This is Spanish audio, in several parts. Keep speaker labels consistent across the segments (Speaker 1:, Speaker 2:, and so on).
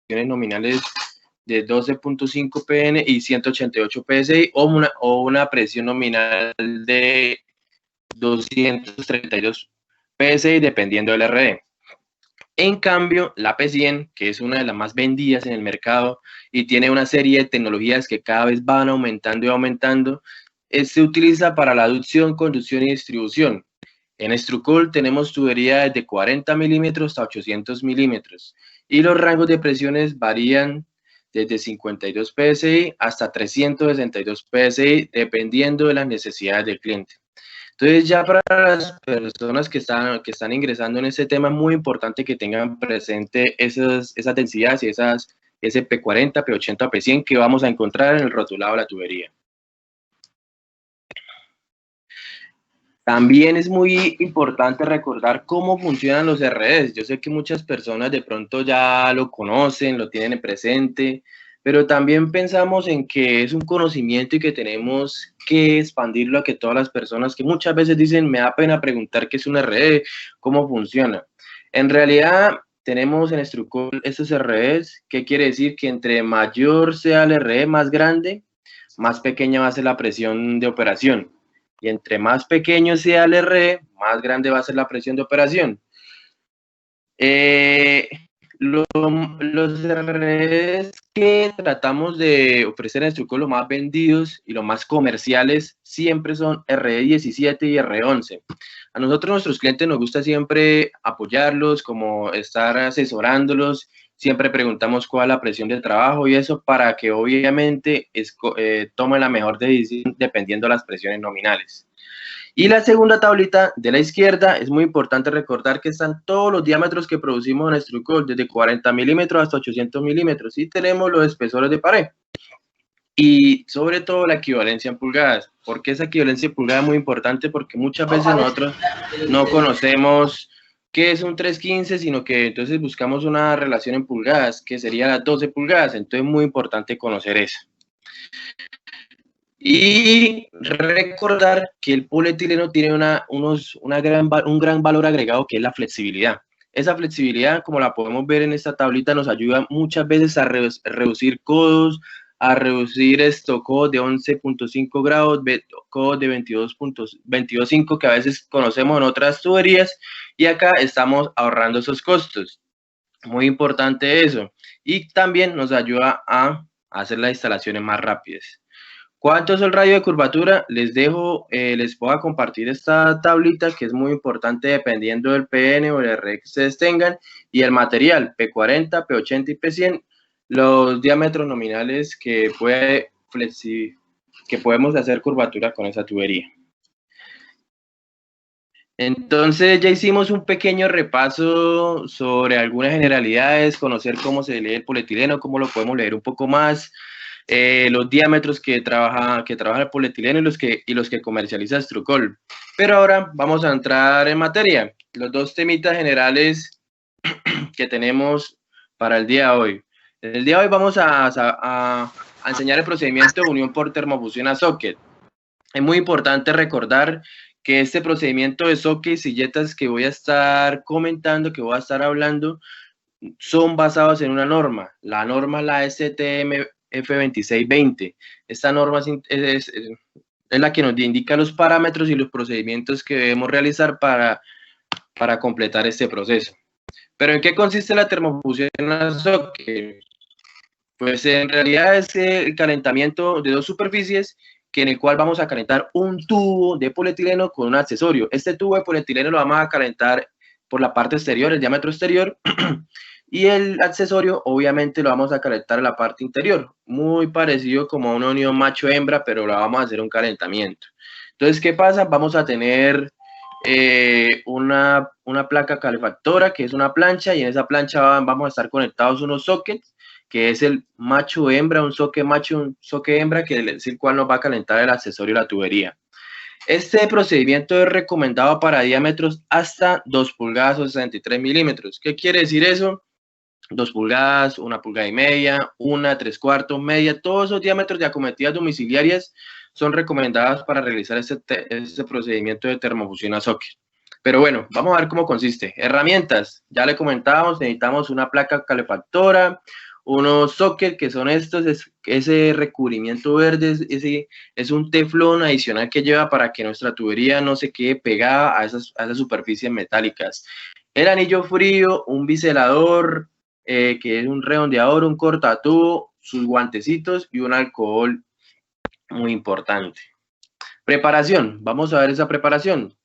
Speaker 1: nominales de 12.5 pn y 188 psi o una presión nominal de 232 psi dependiendo del RD. En cambio, la P100, que es una de las más vendidas en el mercado y tiene una serie de tecnologías que cada vez van aumentando y aumentando, se utiliza para la aducción, conducción y distribución. En Estrucol tenemos tuberías de 40 milímetros a 800 milímetros y los rangos de presiones varían desde 52 psi hasta 362 psi dependiendo de las necesidades del cliente. Entonces, ya para las personas que están ingresando en este tema, es muy importante que tengan presente esas densidades y ese P40, P80, P100 que vamos a encontrar en el rotulado de la tubería. También es muy importante recordar cómo funcionan los RDs. Yo sé que muchas personas de pronto ya lo conocen, lo tienen presente, pero también pensamos en que es un conocimiento y que tenemos que expandirlo a que todas las personas que muchas veces dicen, me da pena preguntar qué es un RD, cómo funciona. En realidad, tenemos en Estrucol estos RDs, que quiere decir que entre mayor sea el RD más grande, más pequeña va a ser la presión de operación. Y entre más pequeño sea el RD, más grande va a ser la presión de operación. Los RDs que tratamos de ofrecer en Estrucol, los más vendidos y los más comerciales, siempre son RD17 y RD11. A nosotros, nuestros clientes, nos gusta siempre apoyarlos, como estar asesorándolos. Siempre preguntamos cuál es la presión de trabajo y eso para que obviamente tomen la mejor decisión dependiendo de las presiones nominales. Y la segunda tablita de la izquierda, es muy importante recordar que están todos los diámetros que producimos en Estrucol, desde 40 milímetros hasta 800 milímetros, y tenemos los espesores de pared. Y sobre todo la equivalencia en pulgadas. ¿Por qué esa equivalencia en pulgadas es muy importante? Porque muchas veces nosotros no conocemos qué es un 315, sino que entonces buscamos una relación en pulgadas, que sería las 12 pulgadas. Entonces es muy importante conocer eso. Y recordar que el polietileno tiene un gran valor agregado, que es la flexibilidad. Esa flexibilidad, como la podemos ver en esta tablita, nos ayuda muchas veces a reducir codos, a reducir codos de 11.5 grados, codos de 22.5 que a veces conocemos en otras tuberías, y acá estamos ahorrando esos costos. Muy importante eso. Y también nos ayuda a hacer las instalaciones más rápidas. ¿Cuánto es el radio de curvatura? Les voy a compartir esta tablita que es muy importante dependiendo del PN o el R que ustedes tengan y el material P40, P80 y P100, los diámetros nominales que podemos hacer curvatura con esa tubería. Entonces ya hicimos un pequeño repaso sobre algunas generalidades, conocer cómo se lee el polietileno, cómo lo podemos leer un poco más. Los diámetros que trabaja el polietileno y los que comercializa Estrucol. Pero ahora vamos a entrar en materia. Los dos temitas generales que tenemos para el día de hoy. En el día de hoy vamos a enseñar el procedimiento de unión por termofusión a socket. Es muy importante recordar que este procedimiento de socket y silletas que voy a estar comentando, que voy a estar hablando, son basados en una norma. La norma es la STM F2620. Esta norma es la que nos indica los parámetros y los procedimientos que debemos realizar para completar este proceso. ¿Pero en qué consiste la termofusión a socket? Pues en realidad es el calentamiento de dos superficies en el cual vamos a calentar un tubo de polietileno con un accesorio. Este tubo de polietileno lo vamos a calentar por la parte exterior, el diámetro exterior, y el accesorio obviamente lo vamos a calentar en la parte interior, muy parecido como a una unión macho-hembra, pero lo vamos a hacer un calentamiento. Entonces, ¿qué pasa? Vamos a tener una placa calefactora, que es una plancha, y en esa plancha vamos a estar conectados unos sockets, que es el macho-hembra, un socket macho, un socket hembra, que es el cual nos va a calentar el accesorio de la tubería. Este procedimiento es recomendado para diámetros hasta 2 pulgadas o 63 milímetros. ¿Qué quiere decir eso? 2 pulgadas, 1 pulgada y media, 1, 3/4, media, todos esos diámetros de acometidas domiciliarias son recomendadas para realizar este procedimiento de termofusión a socket. Pero bueno, vamos a ver cómo consiste. Herramientas, ya le comentábamos, necesitamos una placa calefactora, unos socket, que son estos, ese recubrimiento verde, es un teflón adicional que lleva para que nuestra tubería no se quede pegada a esas superficies metálicas. El anillo frío, un biselador, que es un redondeador, un cortatubo, sus guantecitos y un alcohol muy importante. Preparación, vamos a ver esa preparación.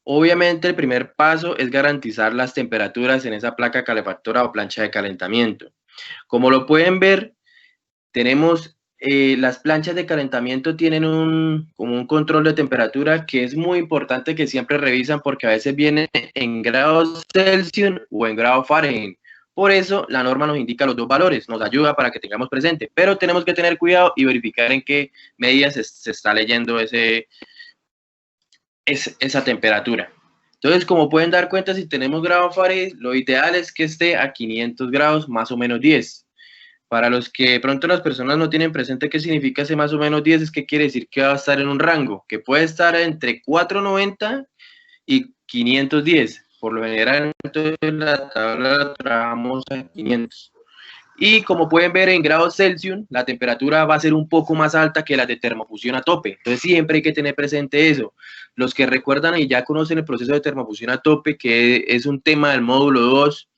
Speaker 1: Obviamente el primer paso es garantizar las temperaturas en esa placa calefactora o plancha de calentamiento. Como lo pueden ver, tenemos las planchas de calentamiento tienen como un control de temperatura que es muy importante que siempre revisan porque a veces vienen en grados Celsius o en grados Fahrenheit. Por eso la norma nos indica los dos valores, nos ayuda para que tengamos presente, pero tenemos que tener cuidado y verificar en qué medida se está leyendo esa temperatura. Entonces, como pueden dar cuenta, si tenemos grados Fahrenheit, lo ideal es que esté a 500 grados más o menos 10. Para los que de pronto las personas no tienen presente qué significa ese más o menos 10, es que quiere decir que va a estar en un rango, que puede estar entre 490 y 510. Por lo general, entonces la tabla trabajamos a 500. Y como pueden ver en grados Celsius, la temperatura va a ser un poco más alta que la de termofusión a tope. Entonces siempre hay que tener presente eso. Los que recuerdan y ya conocen el proceso de termofusión a tope, que es un tema del módulo 2,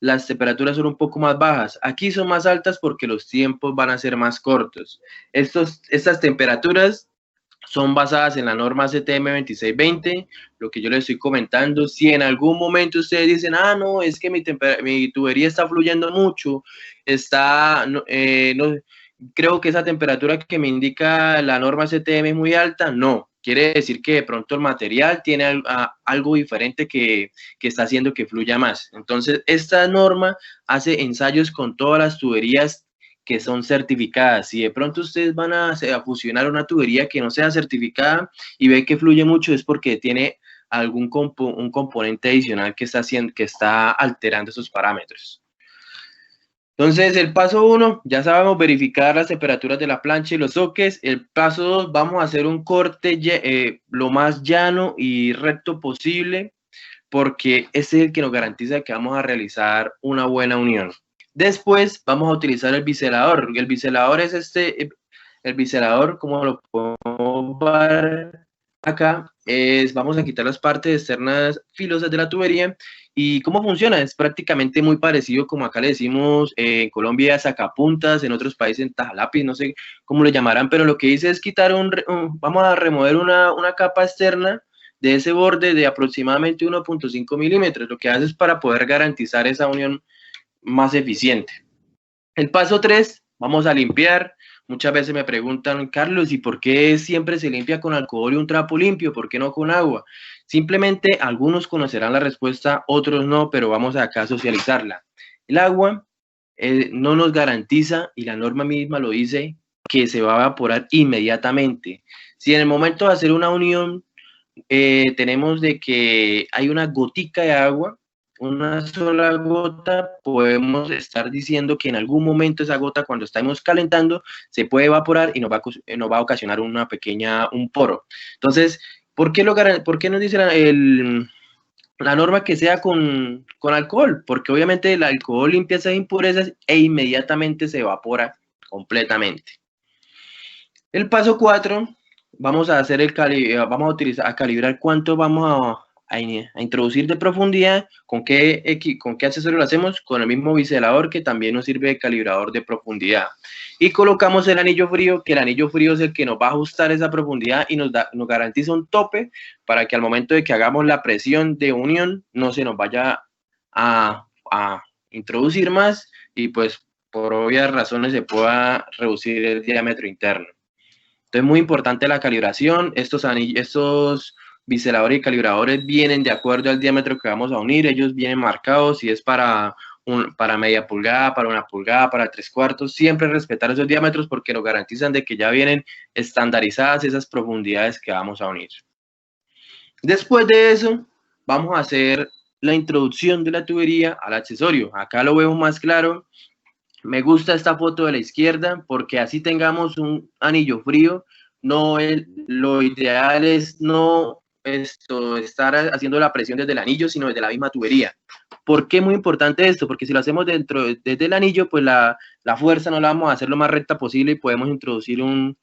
Speaker 1: las temperaturas son un poco más bajas. Aquí son más altas porque los tiempos van a ser más cortos. Estas temperaturas son basadas en la norma CTM 2620, lo que yo les estoy comentando. Si en algún momento ustedes dicen, no, es que mi tubería está fluyendo mucho, creo que esa temperatura que me indica la norma CTM es muy alta, no. Quiere decir que de pronto el material tiene algo diferente que está haciendo que fluya más. Entonces, esta norma hace ensayos con todas las tuberías que son certificadas. Si de pronto ustedes van a fusionar una tubería que no sea certificada y ven que fluye mucho, es porque tiene un componente adicional que está alterando esos parámetros. Entonces, el paso 1, ya sabemos verificar las temperaturas de la plancha y los sockets. El paso 2, vamos a hacer un corte lo más llano y recto posible, porque ese es el que nos garantiza que vamos a realizar una buena unión. Después vamos a utilizar el biselador. El biselador es el biselador, como lo podemos ver acá, vamos a quitar las partes externas filosas de la tubería. ¿Y cómo funciona? Es prácticamente muy parecido como acá le decimos en Colombia sacapuntas, en otros países en tajalápiz, no sé cómo lo llamarán, pero lo que dice es quitar vamos a remover una capa externa de ese borde de aproximadamente 1.5 milímetros. Lo que hace es para poder garantizar esa unión más eficiente. El paso 3, vamos a limpiar. Muchas veces me preguntan, Carlos, ¿y por qué siempre se limpia con alcohol y un trapo limpio? ¿Por qué no con agua? Simplemente algunos conocerán la respuesta, otros no, pero vamos acá a socializarla. El agua no nos garantiza, y la norma misma lo dice, que se va a evaporar inmediatamente. Si en el momento de hacer una unión tenemos de que hay una gotica de agua, una sola gota, podemos estar diciendo que en algún momento esa gota, cuando estamos calentando, se puede evaporar y nos va a ocasionar un poro. Entonces, ¿por qué nos dice la norma que sea con alcohol? Porque obviamente el alcohol limpia esas impurezas e inmediatamente se evapora completamente. El paso 4, vamos a calibrar cuánto vamos a introducir de profundidad. ¿Con qué accesorio lo hacemos? Con el mismo biselador, que también nos sirve de calibrador de profundidad. Y colocamos el anillo frío, que el anillo frío es el que nos va a ajustar esa profundidad y nos garantiza un tope para que al momento de que hagamos la presión de unión no se nos vaya a introducir más y pues por obvias razones se pueda reducir el diámetro interno. Entonces, muy importante la calibración. Estos biseladores y calibradores vienen de acuerdo al diámetro que vamos a unir. Ellos vienen marcados, si es para media pulgada, para 1 pulgada, para 3/4. Siempre respetar esos diámetros porque nos garantizan de que ya vienen estandarizadas esas profundidades que vamos a unir. Después de eso, vamos a hacer la introducción de la tubería al accesorio. Acá lo vemos más claro. Me gusta esta foto de la izquierda porque así tengamos un anillo frío. Lo ideal es no estar haciendo la presión desde el anillo, sino desde la misma tubería. ¿Por qué es muy importante esto? Porque si lo hacemos desde el anillo, pues la fuerza no la vamos a hacer lo más recta posible y podemos introducir un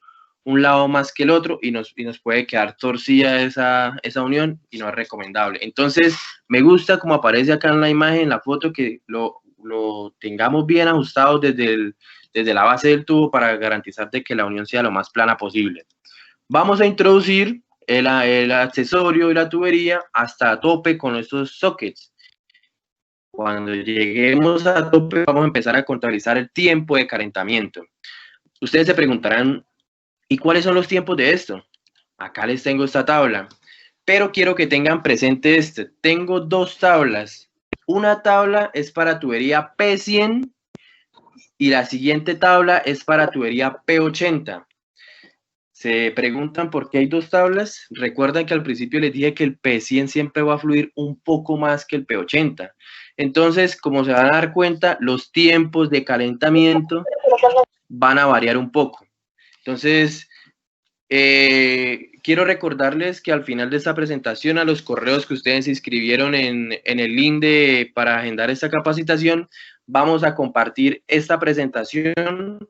Speaker 1: lado más que el otro y nos puede quedar torcida esa unión y no es recomendable. Entonces, me gusta como aparece acá en la imagen, en la foto, que lo tengamos bien ajustado desde la base del tubo para garantizar de que la unión sea lo más plana posible. Vamos a introducir el accesorio y la tubería hasta tope con estos sockets. Cuando lleguemos a tope, vamos a empezar a contabilizar el tiempo de calentamiento. Ustedes se preguntarán, ¿y cuáles son los tiempos de esto? Acá les tengo esta tabla, pero quiero que tengan presente este. Tengo dos tablas. Una tabla es para tubería P100 y la siguiente tabla es para tubería P80. Se preguntan por qué hay dos tablas. Recuerdan que al principio les dije que el P100 siempre va a fluir un poco más que el P80. Entonces, como se van a dar cuenta, los tiempos de calentamiento van a variar un poco. Entonces, quiero recordarles que al final de esta presentación, a los correos que ustedes se inscribieron en el link para agendar esta capacitación, vamos a compartir esta presentación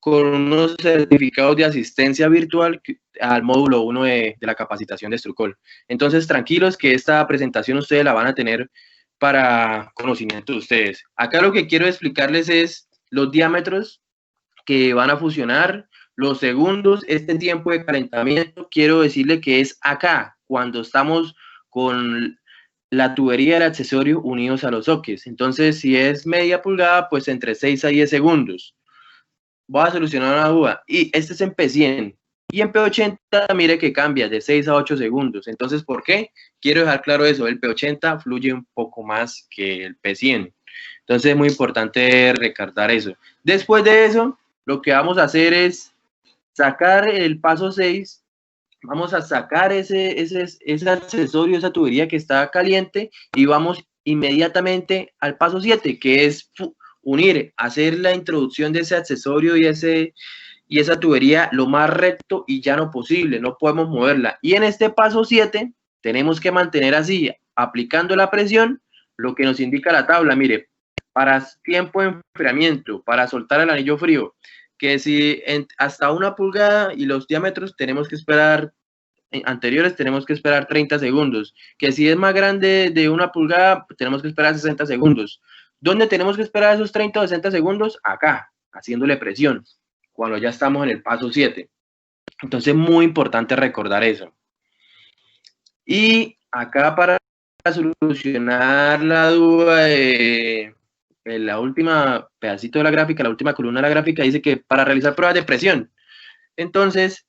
Speaker 1: con unos certificados de asistencia virtual al módulo 1 de la capacitación de Estrucol. Entonces, tranquilos que esta presentación ustedes la van a tener para conocimiento de ustedes. Acá lo que quiero explicarles es los diámetros que van a fusionar, los segundos, este tiempo de calentamiento, quiero decirle que es acá, cuando estamos con la tubería del accesorio unidos a los sockets. Entonces, si es media pulgada, pues entre 6 a 10 segundos. Voy a solucionar una duda. Y este es en P100. Y en P80, mire que cambia de 6 a 8 segundos. Entonces, ¿por qué? Quiero dejar claro eso. El P80 fluye un poco más que el P100. Entonces, es muy importante recordar eso. Después de eso, lo que vamos a hacer es sacar el paso 6. Vamos a sacar ese accesorio, esa tubería que está caliente y vamos inmediatamente al paso 7, que es unir, hacer la introducción de ese accesorio y esa tubería lo más recto y llano posible, no podemos moverla. Y en este paso 7 tenemos que mantener así, aplicando la presión, lo que nos indica la tabla, mire, para tiempo de enfriamiento, para soltar el anillo frío, que si hasta 1 pulgada y los diámetros tenemos que esperar, anteriores tenemos que esperar 30 segundos, que si es más grande de 1 pulgada tenemos que esperar 60 segundos. ¿Dónde tenemos que esperar esos 30 o 60 segundos? Acá, haciéndole presión, cuando ya estamos en el paso 7. Entonces, muy importante recordar eso. Y acá para solucionar la duda de la última pedacito de la gráfica, la última columna de la gráfica, dice que para realizar pruebas de presión, entonces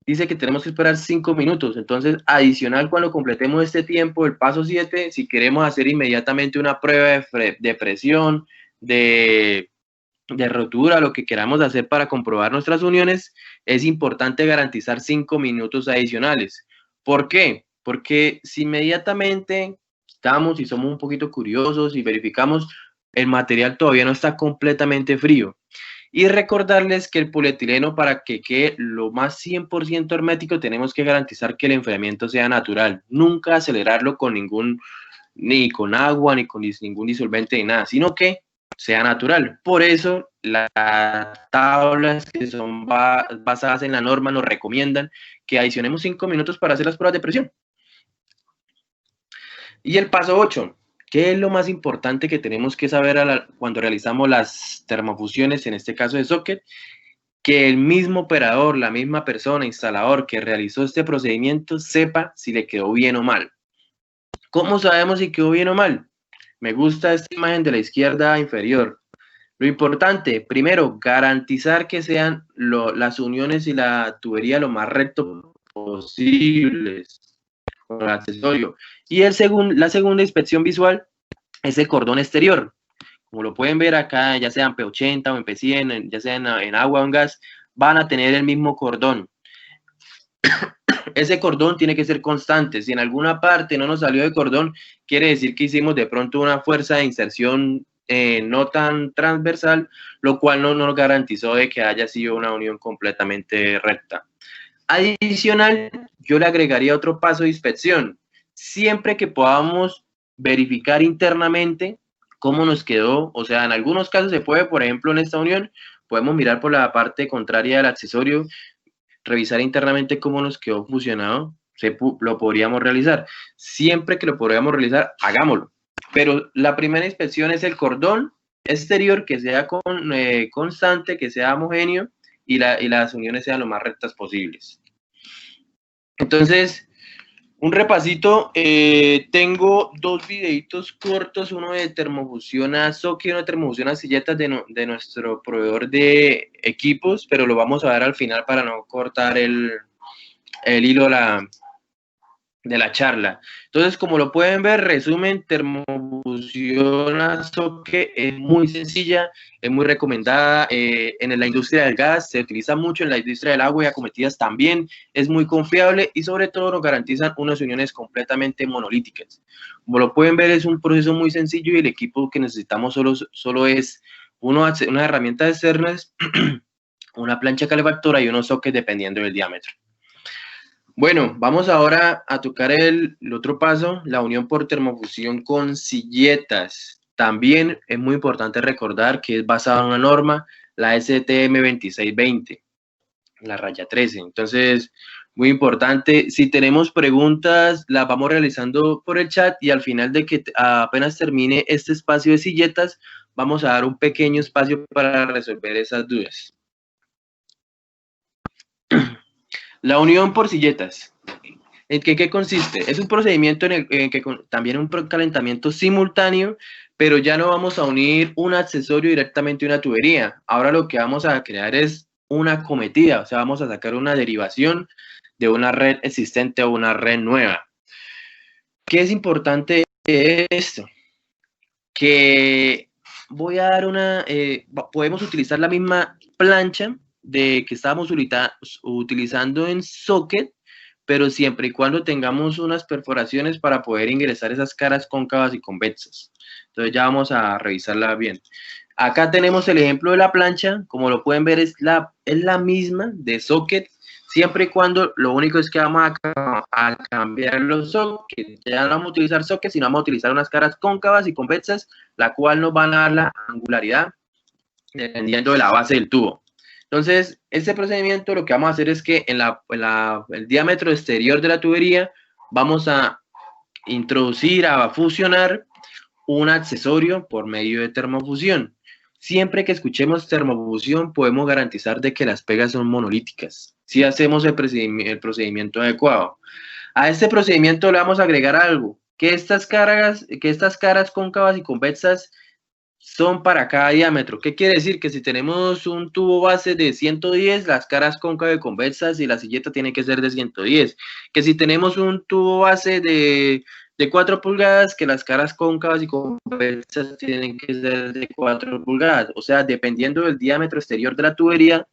Speaker 1: dice que tenemos que esperar 5 minutos. Entonces, adicional, cuando completemos este tiempo, el paso 7, si queremos hacer inmediatamente una prueba de presión, de rotura, lo que queramos hacer para comprobar nuestras uniones, es importante garantizar 5 minutos adicionales. ¿Por qué? Porque si inmediatamente quitamos y somos un poquito curiosos y verificamos, el material todavía no está completamente frío. Y recordarles que el polietileno, para que quede lo más 100% hermético, tenemos que garantizar que el enfriamiento sea natural. Nunca acelerarlo con ni con agua, ni con ningún disolvente, ni nada, sino que sea natural. Por eso, las tablas que son basadas en la norma nos recomiendan que adicionemos 5 minutos para hacer las pruebas de presión. Y el paso 8. ¿Qué es lo más importante que tenemos que saber cuando realizamos las termofusiones, en este caso de socket? Que el mismo operador, la misma persona, instalador que realizó este procedimiento, sepa si le quedó bien o mal. ¿Cómo sabemos si quedó bien o mal? Me gusta esta imagen de la izquierda inferior. Lo importante, primero, garantizar que sean las uniones y la tubería lo más recto posibles con el accesorio. Y la segunda inspección visual es el cordón exterior. Como lo pueden ver acá, ya sea en P80 o en P100, ya sea en agua o en gas, van a tener el mismo cordón. Ese cordón tiene que ser constante. Si en alguna parte no nos salió de cordón, quiere decir que hicimos de pronto una fuerza de inserción no tan transversal, lo cual no nos garantizó de que haya sido una unión completamente recta. Adicional, yo le agregaría otro paso de inspección. Siempre que podamos verificar internamente cómo nos quedó, o sea, en algunos casos se puede, por ejemplo, en esta unión, podemos mirar por la parte contraria del accesorio, revisar internamente cómo nos quedó fusionado, lo podríamos realizar. Siempre que lo podríamos realizar, hagámoslo. Pero la primera inspección es el cordón exterior, que sea constante, que sea homogéneo y las uniones sean lo más rectas posibles. Entonces, un repasito, tengo dos videitos cortos, uno de termofusión a socket y uno de termofusión a silletas de nuestro proveedor de equipos, pero lo vamos a ver al final para no cortar el hilo de la charla. Entonces, como lo pueden ver, resumen, termofusión a socket es muy sencilla, es muy recomendada en la industria del gas, se utiliza mucho en la industria del agua y acometidas también, es muy confiable y sobre todo nos garantizan unas uniones completamente monolíticas. Como lo pueden ver, es un proceso muy sencillo y el equipo que necesitamos solo es unas herramientas externas, una plancha calefactora y unos sockets dependiendo del diámetro. Bueno, vamos ahora a tocar el otro paso, la unión por termofusión con silletas. También es muy importante recordar que es basada en una norma, la STM 2620, la raya 13. Entonces, muy importante. Si tenemos preguntas, las vamos realizando por el chat y al final de que apenas termine este espacio de silletas, vamos a dar un pequeño espacio para resolver esas dudas. La unión por silletas. ¿En qué consiste? Es un procedimiento en el que también un calentamiento simultáneo, pero ya no vamos a unir un accesorio directamente a una tubería. Ahora lo que vamos a crear es una cometida, o sea, vamos a sacar una derivación de una red existente a una red nueva. ¿Qué es importante de esto? Que voy a dar podemos utilizar la misma plancha que estábamos utilizando en socket, pero siempre y cuando tengamos unas perforaciones para poder ingresar esas caras cóncavas y convexas. Entonces ya vamos a revisarla bien. Acá tenemos el ejemplo de la plancha, como lo pueden ver es la misma de socket, siempre y cuando lo único es que vamos a cambiar los sockets. Ya no vamos a utilizar sockets, sino vamos a utilizar unas caras cóncavas y convexas, la cual nos van a dar la angularidad dependiendo de la base del tubo. Entonces, este procedimiento lo que vamos a hacer es que en el diámetro exterior de la tubería vamos a introducir, a fusionar un accesorio por medio de termofusión. Siempre que escuchemos termofusión podemos garantizar de que las pegas son monolíticas, si hacemos el procedimiento adecuado. A este procedimiento le vamos a agregar algo, que estas caras cóncavas y convexas son para cada diámetro. ¿Qué quiere decir? Que si tenemos un tubo base de 110, las caras cóncavas y convexas y la silleta tiene que ser de 110. Que si tenemos un tubo base de 4 pulgadas, que las caras cóncavas y convexas tienen que ser de 4 pulgadas. O sea, dependiendo del diámetro exterior de la tubería,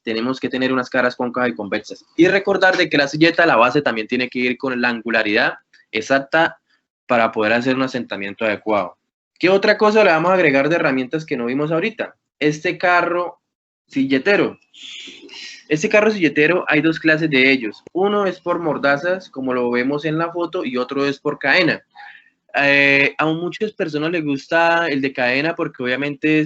Speaker 1: tenemos que tener unas caras cóncavas y convexas. Y recordar de que la silleta, la base también tiene que ir con la angularidad exacta para poder hacer un asentamiento adecuado. ¿Qué otra cosa le vamos a agregar de herramientas que no vimos ahorita? Este carro silletero. Este carro silletero hay dos clases de ellos. Uno es por mordazas, como lo vemos en la foto, y otro es por cadena. A muchas personas les gusta el de cadena porque obviamente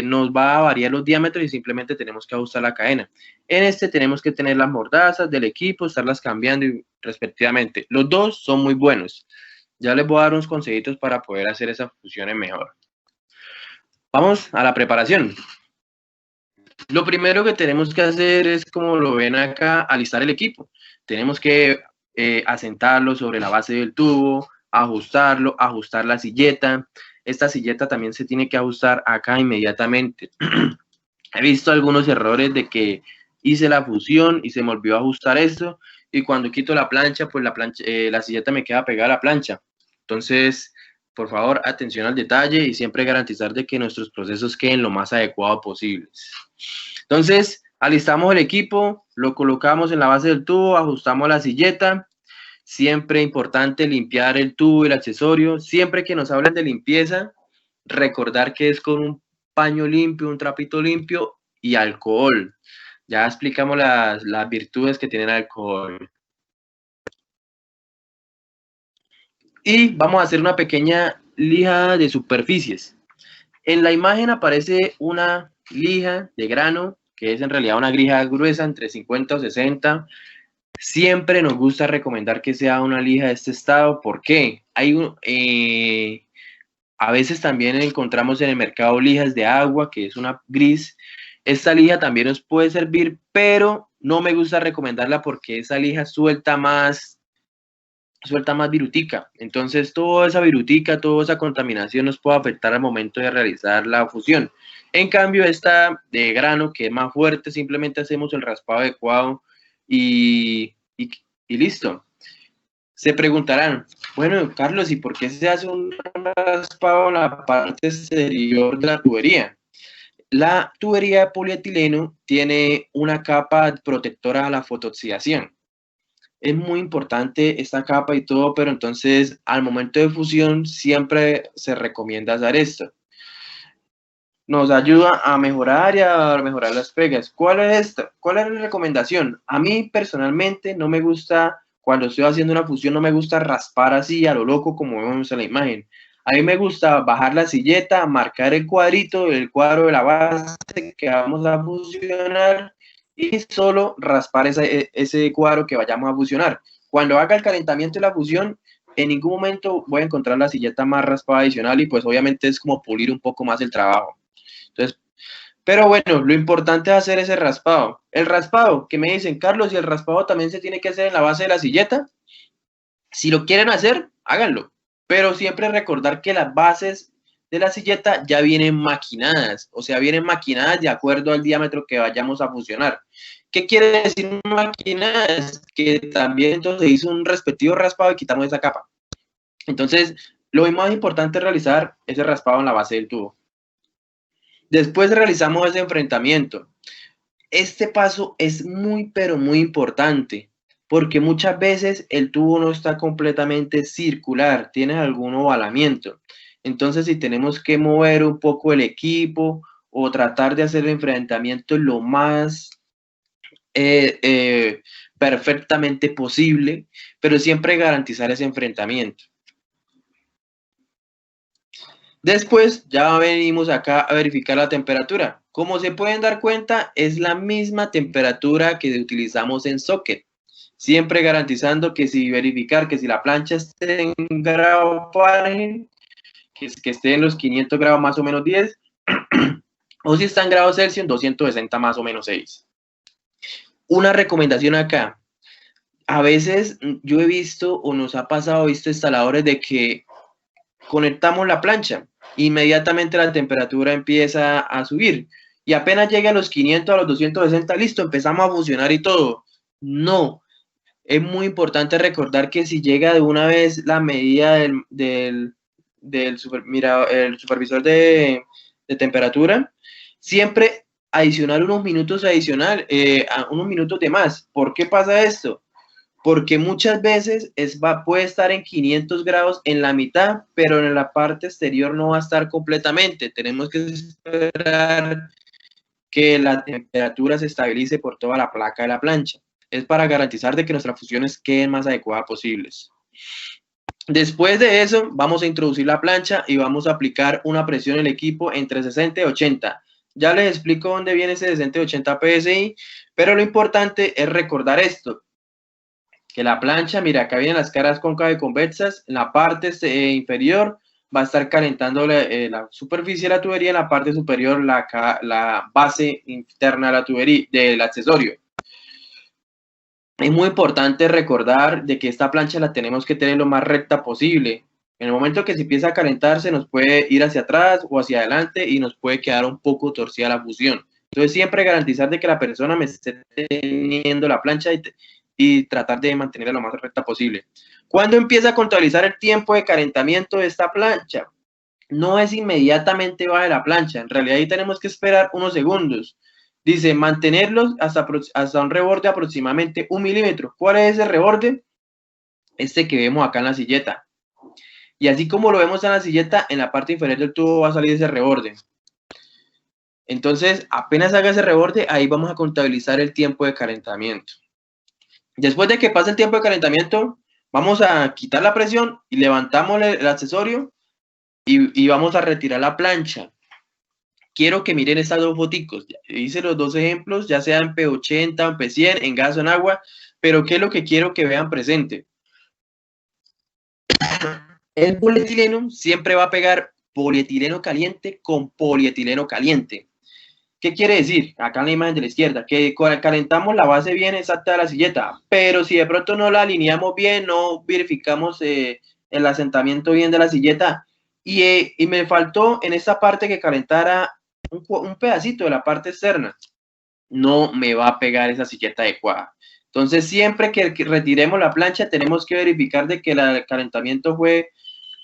Speaker 1: nos va a variar los diámetros y simplemente tenemos que ajustar la cadena. En este tenemos que tener las mordazas del equipo, estarlas cambiando respectivamente. Los dos son muy buenos. Ya les voy a dar unos consejitos para poder hacer esas fusiones mejor. Vamos a la preparación. Lo primero que tenemos que hacer es, como lo ven acá, alistar el equipo. Tenemos que asentarlo sobre la base del tubo, ajustarlo, ajustar la silleta. Esta silleta también se tiene que ajustar acá inmediatamente. He visto algunos errores de que hice la fusión y se me olvidó ajustar esto, y cuando quito la plancha, pues la silleta me queda pegada a la plancha. Entonces, por favor, atención al detalle y siempre garantizar de que nuestros procesos queden lo más adecuado posibles. Entonces, alistamos el equipo, lo colocamos en la base del tubo, ajustamos la silleta. Siempre importante limpiar el tubo y el accesorio. Siempre que nos hablen de limpieza, recordar que es con un paño limpio, un trapito limpio y alcohol. Ya explicamos las virtudes que tiene el alcohol. Y vamos a hacer una pequeña lija de superficies. En la imagen aparece una lija de grano, que es en realidad una grija gruesa entre 50 o 60. Siempre nos gusta recomendar que sea una lija de este estado. ¿Por qué? A veces también encontramos en el mercado lijas de agua, que es una gris. Esta lija también nos puede servir, pero no me gusta recomendarla porque esa lija suelta más virutica. Entonces, toda esa virutica, toda esa contaminación nos puede afectar al momento de realizar la fusión. En cambio, esta de grano, que es más fuerte, simplemente hacemos el raspado adecuado y listo. Se preguntarán, bueno, Carlos, ¿y por qué se hace un raspado en la parte exterior de la tubería? La tubería de polietileno tiene una capa protectora a la fotooxidación. Es muy importante esta capa y todo, pero entonces al momento de fusión siempre se recomienda hacer esto. Nos ayuda a mejorar y a mejorar las pegas. ¿Cuál es esta? ¿Cuál es la recomendación? A mí personalmente no me gusta, cuando estoy haciendo una fusión, no me gusta raspar así a lo loco como vemos en la imagen. A mí me gusta bajar la silleta, marcar el cuadrito, el cuadro de la base que vamos a fusionar y solo raspar ese cuadro que vayamos a fusionar. Cuando haga el calentamiento y la fusión, en ningún momento voy a encontrar la silleta más raspada adicional y pues obviamente es como pulir un poco más el trabajo. Entonces, pero bueno, lo importante es hacer ese raspado. El raspado, que me dicen, Carlos, y el raspado también se tiene que hacer en la base de la silleta. Si lo quieren hacer, háganlo. Pero siempre recordar que las bases de la silleta ya vienen maquinadas, o sea, vienen maquinadas de acuerdo al diámetro que vayamos a fusionar. ¿Qué quiere decir maquinadas? Que también entonces hizo un respectivo raspado y quitamos esa capa. Entonces, lo más importante es realizar ese raspado en la base del tubo. Después realizamos ese enfrentamiento. Este paso es muy, pero muy importante, porque muchas veces el tubo no está completamente circular, tiene algún ovalamiento. Entonces, si tenemos que mover un poco el equipo o tratar de hacer el enfrentamiento lo más eh, eh, perfectamente posible, pero siempre garantizar ese enfrentamiento. Después ya venimos acá a verificar la temperatura. Como se pueden dar cuenta, es la misma temperatura que utilizamos en socket. Siempre garantizando que verificar que si la plancha esté en grado Fahrenheit, que esté en los 500 grados más o menos 10, o si está en grados Celsius en 260 más o menos 6. Una recomendación acá. A veces yo he visto o nos ha pasado, visto instaladores de que conectamos la plancha, inmediatamente la temperatura empieza a subir y apenas llega a los 500, a los 260, listo, empezamos a funcionar y todo. No, es muy importante recordar que si llega de una vez la medida el supervisor de temperatura, siempre adicionar unos minutos unos minutos de más. ¿Por qué pasa esto? Porque muchas veces puede estar en 500 grados en la mitad, pero en la parte exterior no va a estar completamente. Tenemos que esperar que la temperatura se estabilice por toda la placa de la plancha. Es para garantizar de que nuestras fusiones queden más adecuadas posibles. Después de eso, vamos a introducir la plancha y vamos a aplicar una presión en el equipo entre 60 y 80. Ya les explico dónde viene ese 60 y 80 PSI, pero lo importante es recordar esto, que la plancha, mira, acá vienen las caras cóncavas y convexas, en la parte inferior va a estar calentando la superficie de la tubería, en la parte superior la base interna de la tubería, del accesorio. Es muy importante recordar de que esta plancha la tenemos que tener lo más recta posible. En el momento que se empieza a calentar, se nos puede ir hacia atrás o hacia adelante y nos puede quedar un poco torcida la fusión. Entonces, siempre garantizar de que la persona me esté teniendo la plancha y tratar de mantenerla lo más recta posible. ¿Cuándo empieza a contabilizar el tiempo de calentamiento de esta plancha? No es inmediatamente baja la plancha, en realidad ahí tenemos que esperar unos segundos. Dice, mantenerlos hasta un reborde aproximadamente 1 milímetro. ¿Cuál es ese reborde? Este que vemos acá en la silleta. Y así como lo vemos en la silleta, en la parte inferior del tubo va a salir ese reborde. Entonces, apenas haga ese reborde, ahí vamos a contabilizar el tiempo de calentamiento. Después de que pase el tiempo de calentamiento, vamos a quitar la presión y levantamos el accesorio y vamos a retirar la plancha. Quiero que miren estas dos foticos. Hice los dos ejemplos, ya sea en P80 o en P100, en gas o en agua, pero ¿qué es lo que quiero que vean presente? El polietileno siempre va a pegar polietileno caliente con polietileno caliente. ¿Qué quiere decir? Acá en la imagen de la izquierda, que calentamos la base bien exacta de la silleta, pero si de pronto no la alineamos bien, no verificamos el asentamiento bien de la silleta, y me faltó en esta parte que calentara un pedacito de la parte externa, no me va a pegar esa silleta adecuada. Entonces, siempre que retiremos la plancha, tenemos que verificar de que el calentamiento fue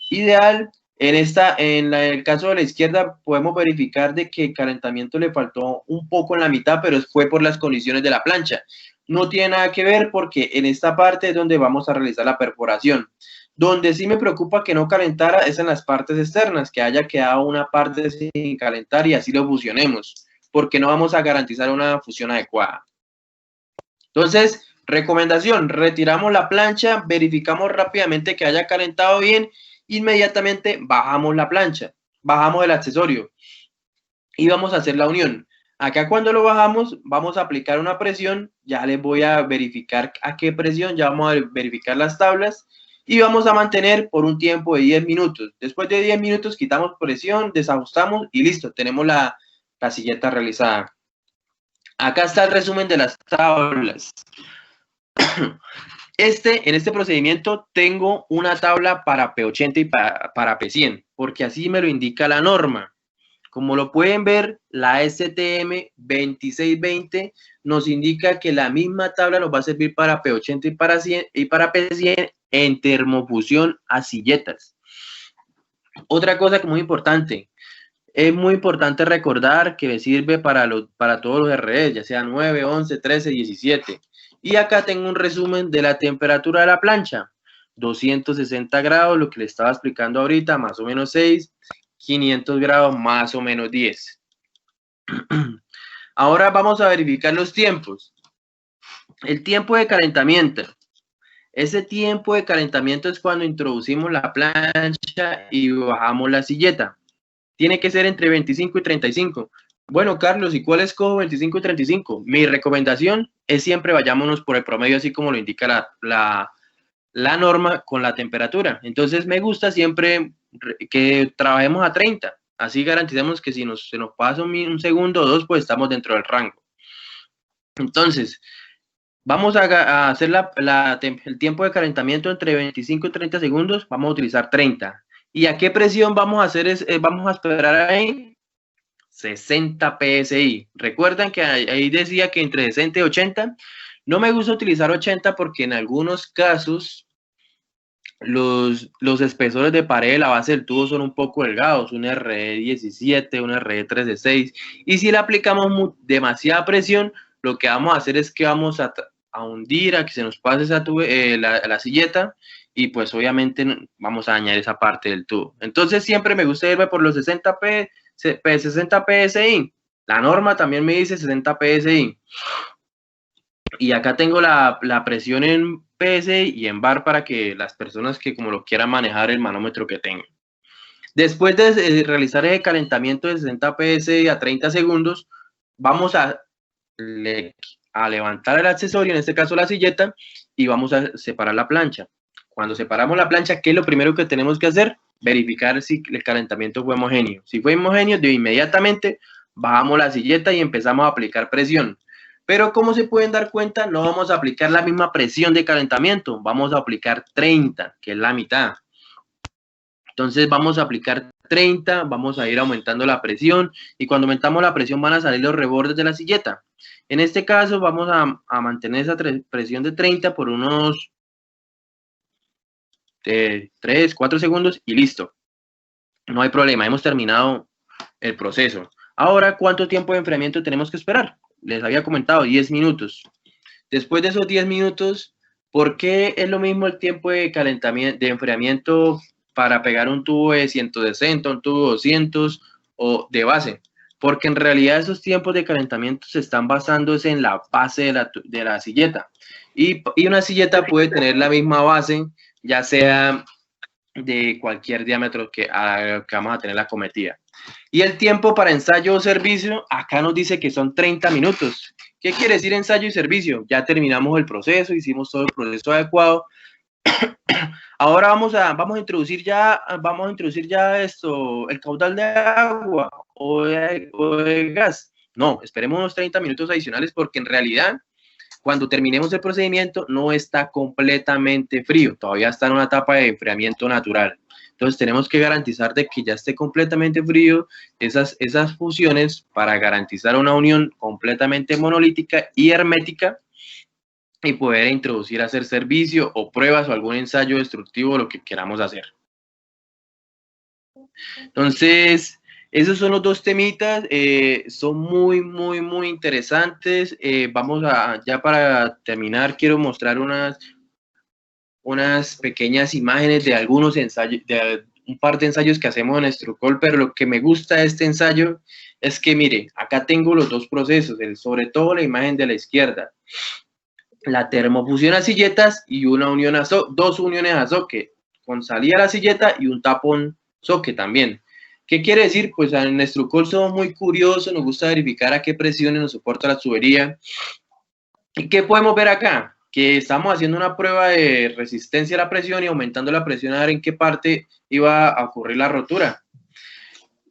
Speaker 1: ideal. En el caso de la izquierda, podemos verificar de que el calentamiento le faltó un poco en la mitad, pero fue por las condiciones de la plancha. No tiene nada que ver porque en esta parte es donde vamos a realizar la perforación. Donde sí me preocupa que no calentara es en las partes externas, que haya quedado una parte sin calentar y así lo fusionemos, porque no vamos a garantizar una fusión adecuada. Entonces, recomendación, retiramos la plancha, verificamos rápidamente que haya calentado bien, inmediatamente bajamos la plancha, bajamos el accesorio y vamos a hacer la unión. Acá cuando lo bajamos, vamos a aplicar una presión, ya les voy a verificar a qué presión, ya vamos a verificar las tablas y vamos a mantener por un tiempo de 10 minutos. Después de 10 minutos quitamos presión, desajustamos y listo, tenemos la silleta realizada. Acá está el resumen de las tablas. En este procedimiento tengo una tabla para P80 y para P100, porque así me lo indica la norma. Como lo pueden ver, la STM 2620 nos indica que la misma tabla nos va a servir para P80 y para P100 en termofusión a silletas. Otra cosa que es muy importante recordar que me sirve para todos los RDs, ya sea 9, 11, 13, 17. Y acá tengo un resumen de la temperatura de la plancha. 260 grados, lo que le estaba explicando ahorita, más o menos 6. 500 grados, más o menos 10. Ahora vamos a verificar los tiempos. El tiempo de calentamiento. Ese tiempo de calentamiento es cuando introducimos la plancha y bajamos la silleta. Tiene que ser entre 25 y 35. Bueno, Carlos, ¿y cuál escojo 25 y 35? Mi recomendación es siempre vayámonos por el promedio, así como lo indica la norma con la temperatura. Entonces me gusta siempre que trabajemos a 30. Así garantizamos que si se nos pasa un segundo o dos, pues estamos dentro del rango. Entonces, vamos a hacer el tiempo de calentamiento entre 25 y 30 segundos. Vamos a utilizar 30. ¿Y a qué presión vamos a hacer? Vamos a esperar ahí 60 PSI. Recuerdan que ahí decía que entre 60 y 80. No me gusta utilizar 80 porque en algunos casos los espesores de pared de la base del tubo son un poco delgados, un RE17, un RE13-6, y si le aplicamos demasiada presión, lo que vamos a hacer es que vamos a hundir, a que se nos pase la silleta, y pues obviamente vamos a dañar esa parte del tubo. Entonces siempre me gusta irme por los 60 PSI. La norma también me dice 60 PSI. Y acá tengo la presión en PSI y en bar para que las personas que como lo quieran manejar el manómetro que tengan. Después de realizar el calentamiento de 60 PSI a 30 segundos, vamos a levantar el accesorio, en este caso la silleta, y vamos a separar la plancha. Cuando separamos la plancha, ¿qué es lo primero que tenemos que hacer? Verificar si el calentamiento fue homogéneo. Si fue homogéneo, de inmediatamente bajamos la silleta y empezamos a aplicar presión. Pero como se pueden dar cuenta, no vamos a aplicar la misma presión de calentamiento, vamos a aplicar 30, que es la mitad. Entonces vamos a aplicar 30, vamos a ir aumentando la presión y cuando aumentamos la presión van a salir los rebordes de la silleta. En este caso vamos a mantener esa presión de 30 por unos 3, 4 segundos y listo. No hay problema, hemos terminado el proceso. Ahora, ¿cuánto tiempo de enfriamiento tenemos que esperar? Les había comentado 10 minutos. Después de esos 10 minutos, ¿por qué es lo mismo el tiempo de calentamiento, de enfriamiento para pegar un tubo de 160, un tubo de 200 o de base? porque en realidad esos tiempos de calentamiento se están basándose en la base de la silleta. Y una silleta puede tener la misma base, ya sea de cualquier diámetro que vamos a tener la cometida. Y el tiempo para ensayo o servicio, acá nos dice que son 30 minutos. ¿Qué quiere decir ensayo y servicio? Ya terminamos el proceso, hicimos todo el proceso adecuado. Ahora vamos a introducir ya esto, el caudal de agua o de gas. No, esperemos unos 30 minutos adicionales porque en realidad cuando terminemos el procedimiento no está completamente frío, todavía está en una etapa de enfriamiento natural. Entonces tenemos que garantizar de que ya esté completamente frío esas fusiones para garantizar una unión completamente monolítica y hermética y poder introducir, hacer servicio o pruebas o algún ensayo destructivo, lo que queramos hacer. Entonces, esos son los dos temitas, son muy, muy, muy interesantes. Ya para terminar, quiero mostrar unas pequeñas imágenes de algunos ensayos, de un par de ensayos que hacemos en Strucol, pero lo que me gusta de este ensayo es que, mire, acá tengo los dos procesos, sobre todo la imagen de la izquierda, la termofusión a silletas y dos uniones a soque, con salida a la silleta y un tapón soque también. ¿Qué quiere decir? Pues en Strucol somos muy curiosos, nos gusta verificar a qué presiones nos soporta la tubería. ¿Y qué podemos ver acá? Que estamos haciendo una prueba de resistencia a la presión y aumentando la presión a ver en qué parte iba a ocurrir la rotura.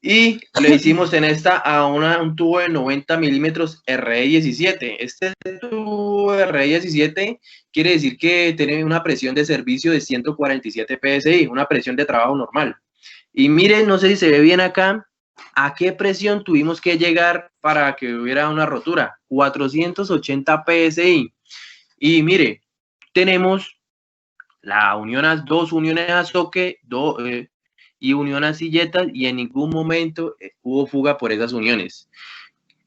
Speaker 1: Y le hicimos en esta a un tubo de 90 milímetros RE17. Este tubo RE17 quiere decir que tiene una presión de servicio de 147 PSI, una presión de trabajo normal. Y miren, no sé si se ve bien acá, ¿a qué presión tuvimos que llegar para que hubiera una rotura? 480 PSI. Y mire, tenemos dos uniones a soque y unión a silletas y en ningún momento hubo fuga por esas uniones.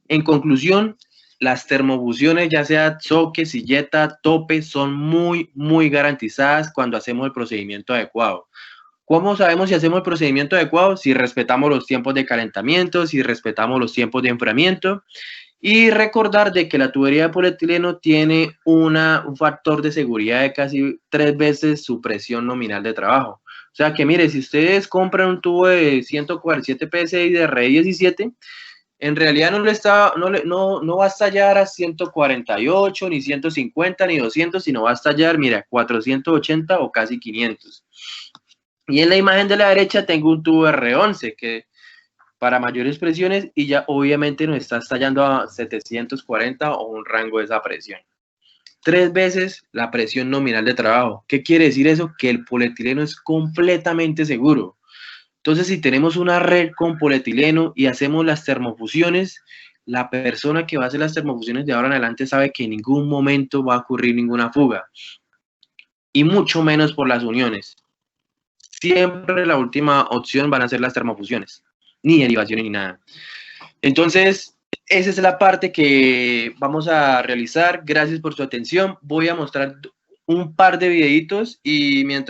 Speaker 1: En conclusión, las termofusiones, ya sea soque, silleta, tope, son muy, muy garantizadas cuando hacemos el procedimiento adecuado. ¿Cómo sabemos si hacemos el procedimiento adecuado? Si respetamos los tiempos de calentamiento, si respetamos los tiempos de enfriamiento. Y recordar de que la tubería de polietileno tiene un factor de seguridad de casi 3 veces su presión nominal de trabajo. O sea que mire, si ustedes compran un tubo de 147 PSI de RE17, en realidad no va a estallar a 148, ni 150, ni 200, sino va a estallar, mira, 480 o casi 500. Y en la imagen de la derecha tengo un tubo R11 que para mayores presiones y ya obviamente nos está estallando a 740 o un rango de esa presión. 3 veces la presión nominal de trabajo. ¿Qué quiere decir eso? Que el polietileno es completamente seguro. Entonces, si tenemos una red con polietileno y hacemos las termofusiones, la persona que va a hacer las termofusiones de ahora en adelante sabe que en ningún momento va a ocurrir ninguna fuga. Y mucho menos por las uniones. Siempre la última opción van a ser las termofusiones. Ni derivaciones ni nada. Entonces, esa es la parte que vamos a realizar. Gracias por su atención. Voy a mostrar un par de videitos y mientras